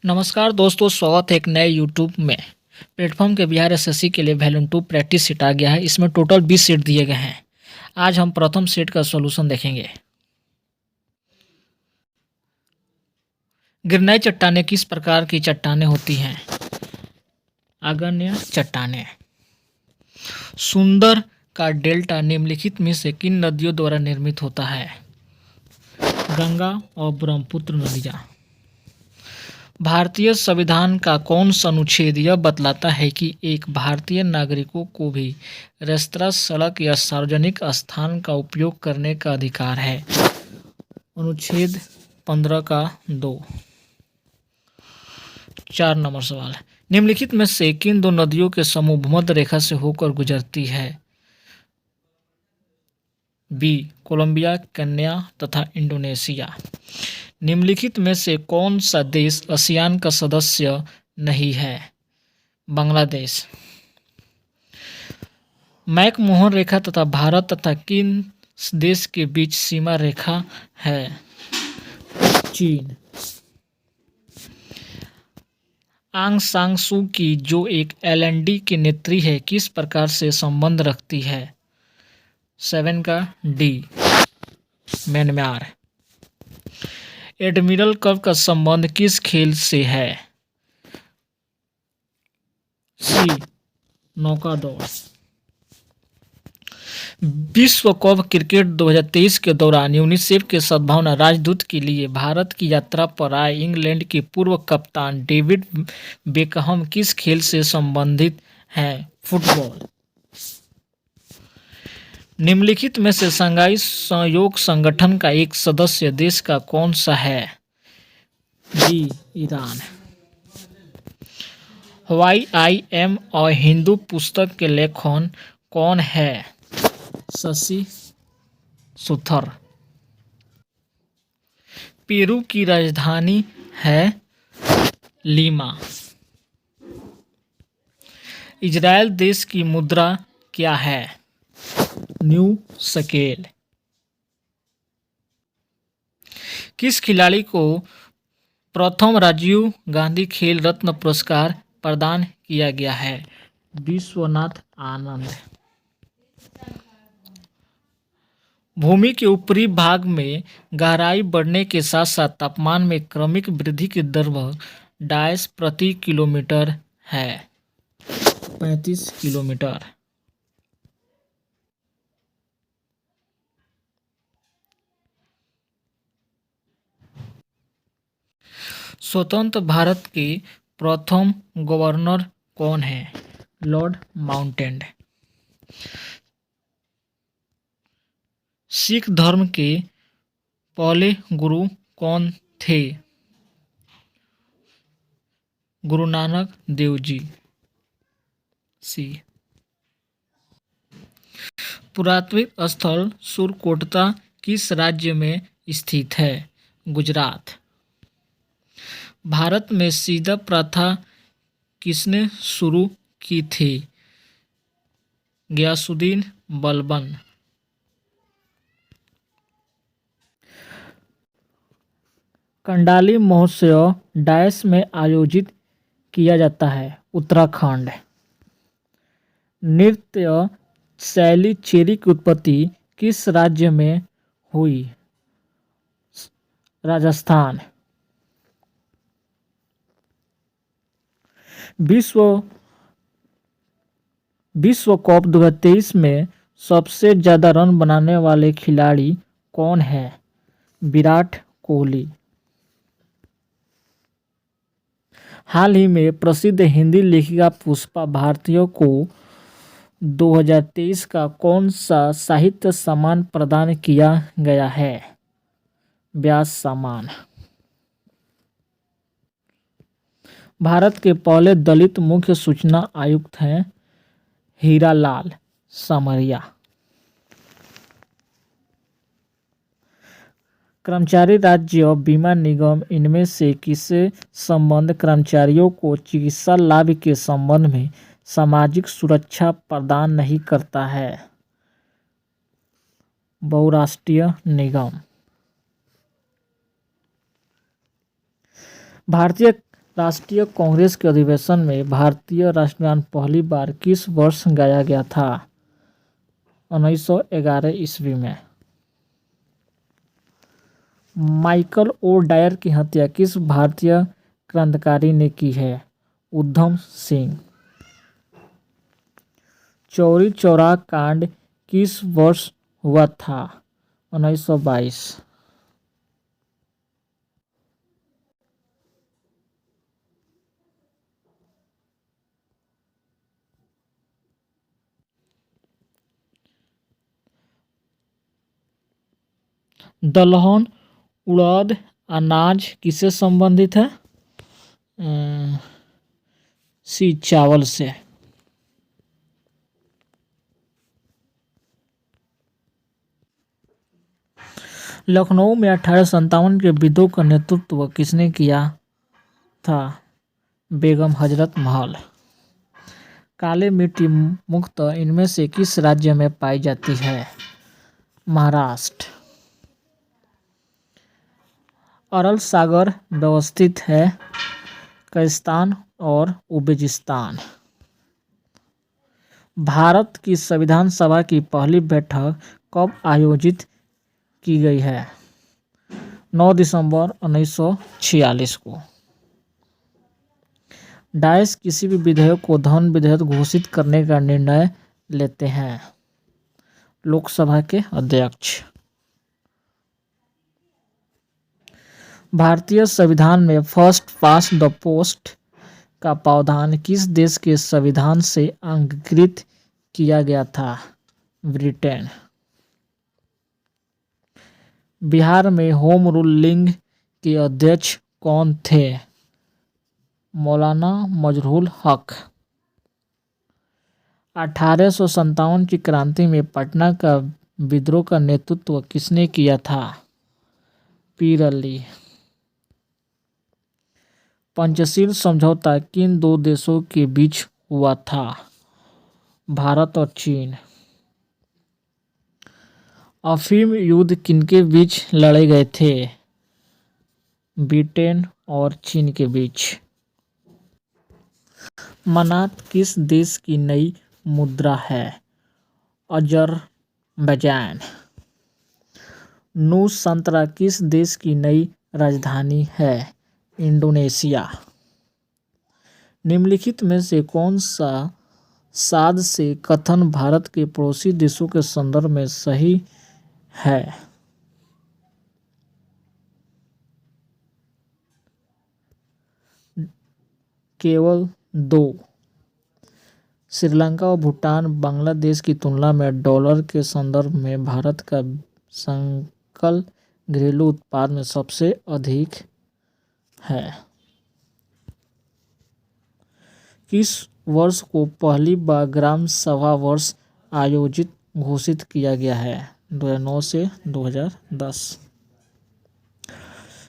नमस्कार दोस्तों, स्वागत है एक नए यूट्यूब में। प्लेटफॉर्म के बिहार एसएससी के लिए वैल्यूम 2 प्रैक्टिस सेट आ गया है। इसमें टोटल 20 सेट दिए गए हैं। आज हम प्रथम सेट का सॉल्यूशन देखेंगे। गिरनाई चट्टानें किस प्रकार की चट्टानें होती हैं? आग्नेय चट्टानें। सुंदर का डेल्टा निम्नलिखित में से किन नदियों द्वारा निर्मित होता है? गंगा और ब्रह्मपुत्र नदियाँ। भारतीय संविधान का कौन सा अनुच्छेद यह बतलाता है कि एक भारतीय नागरिकों को भी रेस्तरां, सड़क या सार्वजनिक स्थान का उपयोग करने का अधिकार है? अनुच्छेद 15 का 2। 4 नंबर सवाल। निम्नलिखित में से किन दो नदियों के समूह भूमध्य रेखा से होकर गुजरती है? बी कोलंबिया, केन्या तथा इंडोनेशिया। निम्नलिखित में से कौन सा देश आसियान का सदस्य नहीं है? बांग्लादेश। मैकमोहन रेखा तथा भारत तथा किन देश के बीच सीमा रेखा है? चीन। आंग सान सू की, जो एक एलएनडी की नेत्री है, किस प्रकार से संबंध रखती है? 7 का डी म्यांमार। एडमिरल कप का संबंध किस खेल से है? सी नौकादौड़। विश्व कप क्रिकेट 2023 के दौरान यूनिसेफ के सद्भावना राजदूत के लिए भारत की यात्रा पर आए इंग्लैंड के पूर्व कप्तान डेविड बेकहम किस खेल से संबंधित हैं? फुटबॉल। निम्नलिखित में से शंघाई सहयोग संगठन का एक सदस्य देश का कौन सा है? B Iran. Y I M और हिंदू पुस्तक के लेखक कौन है? शशि सुथर। पेरू की राजधानी है लीमा। इजराइल देश की मुद्रा क्या है? न्यू शकेल। किस खिलाड़ी को प्रथम राजीव गांधी खेल रत्न पुरस्कार प्रदान किया गया है? विश्वनाथ आनंद। भूमि के ऊपरी भाग में गहराई बढ़ने के साथ साथ तापमान में क्रमिक वृद्धि की दर डैश प्रति किलोमीटर है? 35 किलोमीटर। स्वतंत्र भारत के प्रथम गवर्नर कौन है? Lord Mountbatten. सिख धर्म के पहले गुरु कौन थे? गुरु नानक देव जी। सी। पुरातात्विक स्थल सुरकोटता किस राज्य में स्थित है? गुजरात। भारत में सीधा प्रथा किसने शुरू की थी? गयासुद्दीन बलबन। कंडाली महोत्सव डैश में आयोजित किया जाता है? उत्तराखंड। नृत्य शैली चेरी की उत्पत्ति किस राज्य में हुई? राजस्थान। विश्व कप 2023 में सबसे ज्यादा रन बनाने वाले खिलाड़ी कौन है? विराट कोहली। हाल ही में प्रसिद्ध हिंदी लेखिका पुष्पा भारती को 2023 का कौन सा साहित्य सम्मान प्रदान किया गया है? व्यास सम्मान। भारत के पहले दलित मुख्य सूचना आयुक्त हैं हीरालाल समरिया। कर्मचारी राज्य बीमा निगम इनमें से किससे संबंध कर्मचारियों को चिकित्सा लाभ के संबंध में सामाजिक सुरक्षा प्रदान नहीं करता है? बहुराष्ट्रीय निगम। भारतीय राष्ट्रीय कांग्रेस के अधिवेशन में भारतीय राष्ट्रगान पहली बार किस वर्ष गाया गया था? 1911 ईस्वी में। माइकल ओ डायर की हत्या किस भारतीय क्रांतिकारी ने की है? उधम सिंह। चौरी चौरा कांड किस वर्ष हुआ था? 1922। दलहन उड़द अनाज किससे संबंधित है? सी चावल से। लखनऊ में 1857 के विद्रोह का नेतृत्व किसने किया था? बेगम हजरत महल। काली मिट्टी मुक्त इनमें से किस राज्य में पाई जाती है? महाराष्ट्र। अरल सागर व्यवस्थित है कजाकिस्तान और उज्बेकिस्तान। भारत की संविधान सभा की पहली बैठक कब आयोजित की गई है? 9 दिसंबर 1946 को। डाइस किसी भी विधेयक को धन विधेयक घोषित करने का निर्णय लेते हैं? लोकसभा के अध्यक्ष। भारतीय संविधान में फर्स्ट पास्ट द पोस्ट का प्रावधान किस देश के संविधान से अंगीकृत किया गया था? ब्रिटेन। बिहार में होम रूल लीग के अध्यक्ष कौन थे? मौलाना मजहरूल हक। 1857 की क्रांति में पटना का विद्रोह का नेतृत्व किसने किया था? पीर अली। पंचशील समझौता किन दो देशों के बीच हुआ था? भारत और चीन। अफीम युद्ध किनके बीच लड़े गए थे? ब्रिटेन और चीन के बीच। मनात किस देश की नई मुद्रा है? अजरबैजान। नुसंतरा किस देश की नई राजधानी है? इंडोनेशिया। निम्नलिखित में से कौन सा साध से कथन भारत के पड़ोसी देशों के संदर्भ में सही है? केवल 2। श्रीलंका और भूटान बांग्लादेश की तुलना में डॉलर के संदर्भ में भारत का सकल घरेलू उत्पाद में सबसे अधिक है। किस वर्ष को पहली बार ग्राम सभा वर्ष आयोजित घोषित किया गया है? 2009 से 2010।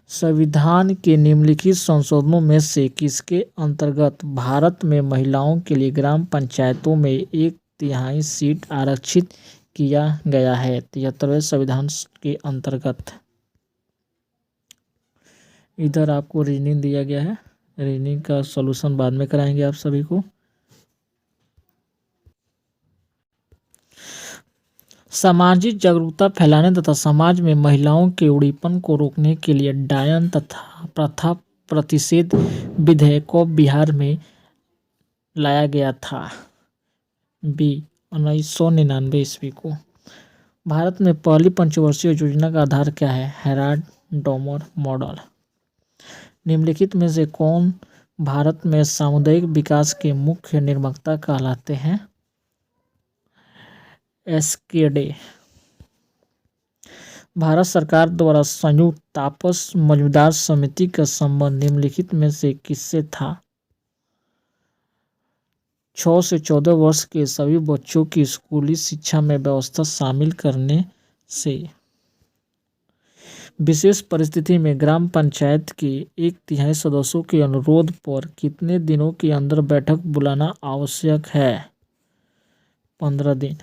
संविधान के निम्नलिखित संशोधनों में से किसके अंतर्गत भारत में महिलाओं के लिए ग्राम पंचायतों में 1/3 सीट आरक्षित किया गया है? 73वें संविधान के अंतर्गत। इधर आपको रीजनिंग दिया गया है, रीजनिंग का सॉल्यूशन बाद में कराएंगे आप सभी को। सामाजिक जागरूकता फैलाने तथा समाज में महिलाओं के उड़ीपन को रोकने के लिए डायन तथा प्रथा प्रतिषेध विधेयक को बिहार में लाया गया था। 1999 ईस्वी को। भारत में पहली पंचवर्षीय योजना का आधार क्या है? Herald-Domar model. निम्नलिखित में से कौन भारत में सामुदायिक विकास के मुख्य निर्माता कहलाते हैं? एसकेडे। भारत सरकार द्वारा संयुक्त तापस मौजूदार समिति का संबंध निम्नलिखित में से किससे था? 6 से 14 वर्ष के सभी बच्चों की स्कूली शिक्षा में व्यवस्था शामिल करने से। विशेष परिस्थिति में ग्राम पंचायत के 1/3 सदस्यों के अनुरोध पर कितने दिनों के अंदर बैठक बुलाना आवश्यक है? 15 दिन।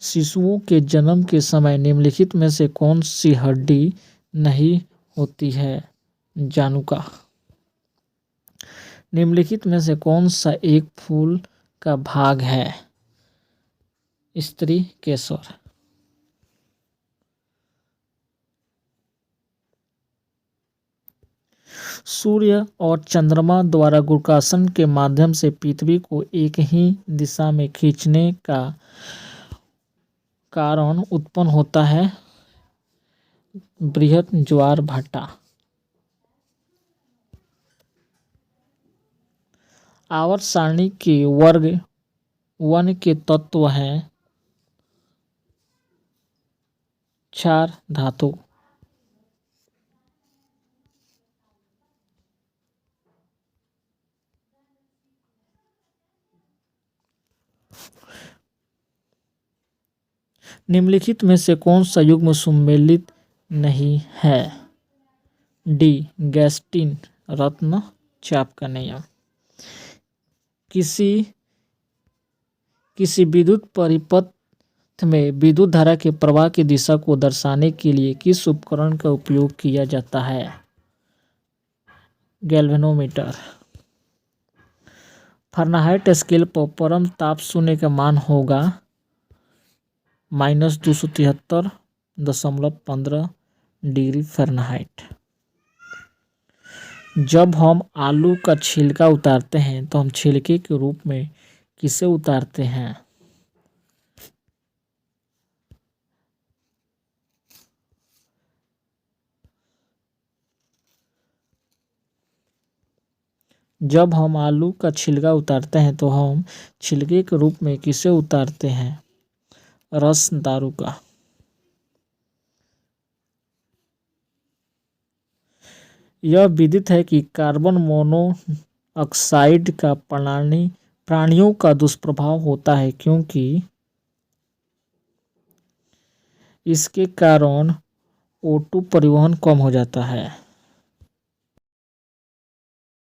शिशुओं के जन्म के समय निम्नलिखित में से कौन सी हड्डी नहीं होती है? जानुका। निम्नलिखित में से कौन सा एक फूल का भाग है? स्त्री केसर। सूर्य और चंद्रमा द्वारा गुरुत्वाकर्षण के माध्यम से पृथ्वी को एक ही दिशा में खींचने का कारण उत्पन्न होता है बृहद ज्वार भाटा। आवर्त सारणी के वर्ग 1 के तत्व हैं क्षार धातु। निम्नलिखित में से कौन सा युग्म सुमेलित नहीं है? डी गैस्टिन रत्न चाप का नियम। किसी विद्युत परिपथ में विद्युत धारा के प्रवाह की दिशा को दर्शाने के लिए किस उपकरण का उपयोग किया जाता है? गैल्वेनोमीटर। फ़ारेनहाइट स्केल पर परम ताप शून्य का मान होगा -273.15 डिग्री फ़ारेनहाइट। जब हम आलू का छिलका उतारते हैं तो हम छिलके के रूप में किसे उतारते हैं? जब हम आलू का छिलका उतारते हैं तो हम छिलके के रूप में किसे उतारते हैं? रस दारू का। यह विदित है कि कार्बन मोनोऑक्साइड का प्राणियों का दुष्प्रभाव होता है क्योंकि इसके कारण O2 परिवहन कम हो जाता है।